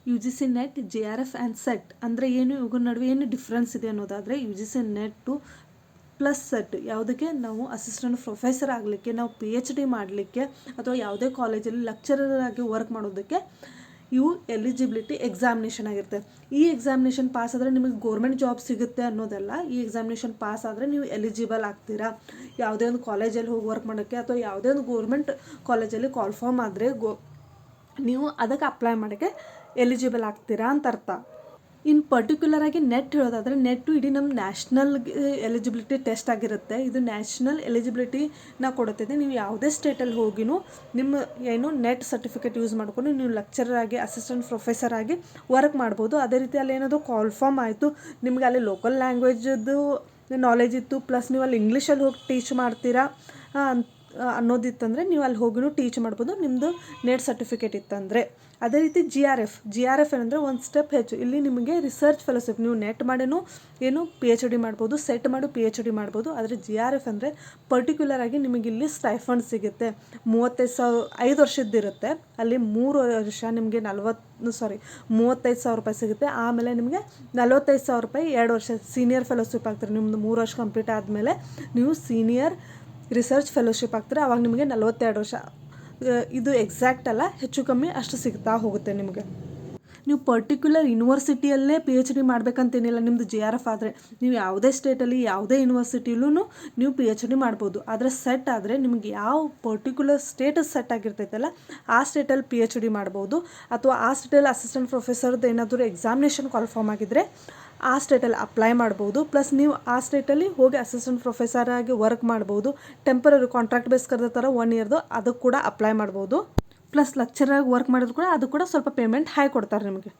You G C NET, J R F and SET ಅಂದರೆ ಏನು, ಇವುಗಳ ನಡುವೆ ಏನು ಡಿಫ್ರೆನ್ಸ್ ಇದೆ ಅನ್ನೋದಾದರೆ, U G C NET plus SET ಯಾವುದಕ್ಕೆ, ನಾವು ಅಸಿಸ್ಟೆಂಟ್ ಪ್ರೊಫೆಸರ್ ಆಗಲಿಕ್ಕೆ, ನಾವು ಪಿ ಎಚ್ ಡಿ ಮಾಡಲಿಕ್ಕೆ, ಅಥವಾ ಯಾವುದೇ ಕಾಲೇಜಲ್ಲಿ ಲೆಕ್ಚರರ್ ಆಗಿ ವರ್ಕ್ ಮಾಡೋದಕ್ಕೆ ಇವು ಎಲಿಜಿಬಿಲಿಟಿ ಎಕ್ಸಾಮಿನೇಷನ್ ಆಗಿರುತ್ತೆ. ಈ ಎಕ್ಸಾಮಿನೇಷನ್ ಪಾಸ್ ಆದರೆ ನಿಮಗೆ ಗೋರ್ಮೆಂಟ್ ಜಾಬ್ ಸಿಗುತ್ತೆ ಅನ್ನೋದಲ್ಲ. ಈ ಎಕ್ಸಾಮಿನೇಷನ್ ಪಾಸ್ ಆದರೆ ನೀವು ಎಲಿಜಿಬಲ್ ಆಗ್ತೀರಾ ಯಾವುದೇ ಒಂದು ಕಾಲೇಜಲ್ಲಿ ಹೋಗಿ ವರ್ಕ್ ಮಾಡೋಕ್ಕೆ, ಅಥವಾ ಯಾವುದೇ ಒಂದು ಗೋರ್ಮೆಂಟ್ ಕಾಲೇಜಲ್ಲಿ ಕಾಲ್ಫಾರ್ಮ್ ಆದರೆ ನೀವು ಅದಕ್ಕೆ ಅಪ್ಲೈ ಮಾಡೋಕ್ಕೆ ಎಲಿಜಿಬಲ್ ಆಗ್ತೀರಾ ಅಂತ ಅರ್ಥ. ಇನ್ ಪರ್ಟಿಕ್ಯುಲರ್ ಆಗಿ ನೆಟ್ ಹೇಳೋದಾದರೆ, ನೆಟ್ಟು ಇಡೀ ನಮ್ಮ ನ್ಯಾಷನಲ್ ಎಲಿಜಿಬಿಲಿಟಿ ಟೆಸ್ಟ್ ಆಗಿರುತ್ತೆ. ಇದು ನ್ಯಾಷನಲ್ ಎಲಿಜಿಬಿಲಿಟಿನ ಕೊಡುತ್ತದೆ. ನೀವು ಯಾವುದೇ ಸ್ಟೇಟಲ್ಲಿ ಹೋಗಿನೂ ನಿಮ್ಮ ಏನು ನೆಟ್ ಸರ್ಟಿಫಿಕೇಟ್ ಯೂಸ್ ಮಾಡ್ಕೊಂಡು ನೀವು ಲೆಕ್ಚರರ್ ಆಗಿ, ಅಸಿಸ್ಟೆಂಟ್ ಪ್ರೊಫೆಸರ್ ಆಗಿ ವರ್ಕ್ ಮಾಡ್ಬೋದು. ಅದೇ ರೀತಿ ಅಲ್ಲಿ ಏನಾದರೂ ಕಾಲ್ಫಾರ್ಮ್ ಆಯಿತು, ನಿಮಗೆ ಅಲ್ಲಿ ಲೋಕಲ್ ಲ್ಯಾಂಗ್ವೇಜದ್ದು ನಾಲೆಜ್ ಇತ್ತು, ಪ್ಲಸ್ ನೀವು ಅಲ್ಲಿ ಇಂಗ್ಲೀಷಲ್ಲಿ ಹೋಗಿ ಟೀಚ್ ಮಾಡ್ತೀರಾ ಅನ್ನೋದಿತ್ತಂದರೆ ನೀವು ಅಲ್ಲಿ ಹೋಗಿನೂ ಟೀಚ್ ಮಾಡ್ಬೋದು, ನಿಮ್ಮದು ನೆಟ್ ಸರ್ಟಿಫಿಕೇಟ್ ಇತ್ತಂದರೆ. ಅದೇ ರೀತಿ ಜಿ ಆರ್ ಎಫ್ ಏನಂದರೆ ಒಂದು ಸ್ಟೆಪ್ ಹೆಚ್ಚು. ಇಲ್ಲಿ ನಿಮಗೆ ರಿಸರ್ಚ್ ಫೆಲೋಶಿಪ್, ನೀವು ನೆಟ್ ಮಾಡಿನೂ ಏನು ಪಿ ಎಚ್ ಡಿ ಮಾಡ್ಬೋದು, ಸೆಟ್ ಮಾಡಿ ಪಿ ಎಚ್ ಡಿ ಮಾಡ್ಬೋದು. ಆದರೆ ಜಿ ಆರ್ ಎಫ್ ಅಂದರೆ ಪರ್ಟಿಕ್ಯುಲರ್ ಆಗಿ ನಿಮಗೆ ಇಲ್ಲಿ ಸ್ಟೈಫಂಡ್ ಸಿಗುತ್ತೆ. 5 ವರ್ಷದ್ದಿರುತ್ತೆ. ಅಲ್ಲಿ 3 ವರ್ಷ ನಿಮಗೆ 35,000 ರೂಪಾಯಿ ಸಿಗುತ್ತೆ. ಆಮೇಲೆ ನಿಮಗೆ 45,000 ರೂಪಾಯಿ 2 ವರ್ಷ ಸೀನಿಯರ್ ಫೆಲೋಶಿಪ್ ಆಗ್ತಾರೆ. ನಿಮ್ಮದು 3 ವರ್ಷ ಕಂಪ್ಲೀಟ್ ಆದಮೇಲೆ ನೀವು ಸೀನಿಯರ್ ರಿಸರ್ಚ್ ಫೆಲೋಶಿಪ್ ಆಗ್ತಾರೆ. ಆವಾಗ ನಿಮಗೆ 42 ವರ್ಷ. ಇದು ಎಕ್ಸಾಕ್ಟ್ ಅಲ್ಲ, ಹೆಚ್ಚು ಕಮ್ಮಿ ಅಷ್ಟು ಸಿಗ್ತಾ ಹೋಗುತ್ತೆ ನಿಮಗೆ. ನೀವು ಪರ್ಟಿಕ್ಯುಲರ್ ಯೂನಿವರ್ಸಿಟಿಯಲ್ಲೇ ಪಿ ಎಚ್ ಡಿ ಮಾಡಬೇಕಂತೇನಿಲ್ಲ. ನಿಮ್ಮದು ಜೆ ಆರ್ ಎಫ್ ಆದರೆ ನೀವು ಯಾವುದೇ ಸ್ಟೇಟಲ್ಲಿ, ಯಾವುದೇ ಯೂನಿವರ್ಸಿಟಿಲೂ ನೀವು ಪಿ ಎಚ್ ಡಿ ಮಾಡ್ಬೋದು. ಆದರೆ ಸೆಟ್ ಆದರೆ ನಿಮಗೆ ಯಾವ ಪರ್ಟಿಕ್ಯುಲರ್ ಸ್ಟೇಟಸ್ ಸೆಟ್ ಆಗಿರ್ತೈತಲ್ಲ ಆ ಸ್ಟೇಟಲ್ಲಿ ಪಿ ಎಚ್ ಡಿ ಮಾಡ್ಬೋದು. ಅಥವಾ ಆ ಸ್ಟೇಟಲ್ಲಿ ಅಸಿಸ್ಟೆಂಟ್ ಪ್ರೊಫೆಸರ್ದು ಏನಾದರೂ ಎಕ್ಸಾಮಿನೇಷನ್ ಕಾಲ್ಫಾರ್ಮ್ ಆಗಿದ್ದರೆ ಆ ಸ್ಟೇಟಲ್ಲಿ ಅಪ್ಲೈ ಮಾಡ್ಬೋದು. ಪ್ಲಸ್ ನೀವು ಆ ಸ್ಟೇಟಲ್ಲಿ ಹೋಗಿ ಅಸಿಸ್ಟೆಂಟ್ ಪ್ರೊಫೆಸರ್ ಆಗಿ ವರ್ಕ್ ಮಾಡ್ಬೋದು. ಟೆಂಪರರಿ ಕಾಂಟ್ರಾಕ್ಟ್ ಬೇಸ್ ಕರೆದಿರ್ತಾರೆ 1 ಇಯರ್ದು, ಅದಕ್ಕೆ ಕೂಡ ಅಪ್ಲೈ ಮಾಡ್ಬೋದು. ಪ್ಲಸ್ ಲೆಕ್ಚರಾಗಿ ವರ್ಕ್ ಮಾಡಿದ್ರು ಕೂಡ ಅದು ಕೂಡ ಸ್ವಲ್ಪ ಪೇಮೆಂಟ್ ಹೈ ಕೊಡ್ತಾರೆ ನಿಮಗೆ.